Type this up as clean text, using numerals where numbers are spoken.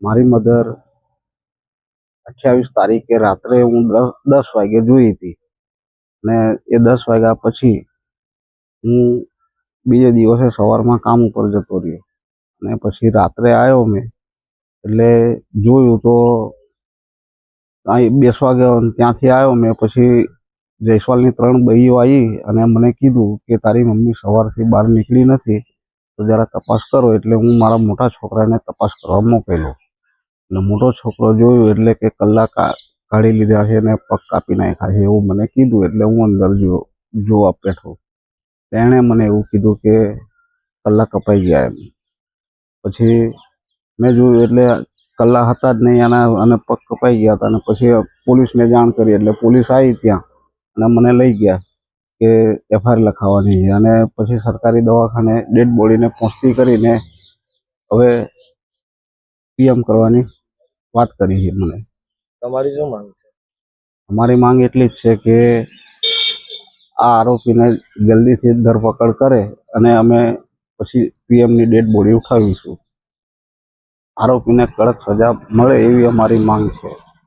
મારી મધર 28 તારીખે રાત્રે હું 10 વાગે જોઈ હતી ને એ 10 વાગ્યા પછી હું બીજે દિવસે સવારમાં કામ ઉપર જતો રહ્યો અને પછી રાત્રે આવ્યો મેં એટલે જોયું તો અહીં બેસવા ગયો અને ત્યાંથી આવ્યો મેં પછી જયસ્વાલની 3 બહેનો આવી અને મને કીધું કે તારી મમ્મી સવારથી બહાર નીકળી નથી તો જરા તપાસ કરો એટલે હું મારા મોટા છોકરાને તપાસ કરવા મોકલ્યો એટલે મોટો છોકરો જોયું એટલે કે કલાક કાઢી લીધા છે ને પગ કાપી નાખ્યા છે એવું મને કીધું એટલે હું અંદર જોવા બેઠો તેણે મને એવું કીધું કે કલ્લા કપાઈ ગયા એમ પછી મેં જોયું એટલે કલ્લા હતા જ નહીં અને પગ કપાઈ ગયા હતા અને પછી પોલીસને જાણ કરી એટલે પોલીસ આવી ત્યાં અને મને લઈ ગયા કે એફઆઈઆર લખાવવાની છે અને પછી સરકારી દવાખાને ડેડ બોડીને પહોંચતી કરીને હવે પીએમ કરવાની વાત કરી છે મને। તમારી શું માંગ છે? અમારી માંગ એટલી જ છે કે આ આરોપીને જલ્દીથી ધરપકડ કરે અને અમે પછી પીએમની ડેડ બોડી ઉઠાવીશું। આરોપીને કડક સજા મળે એવી અમારી માંગ છે।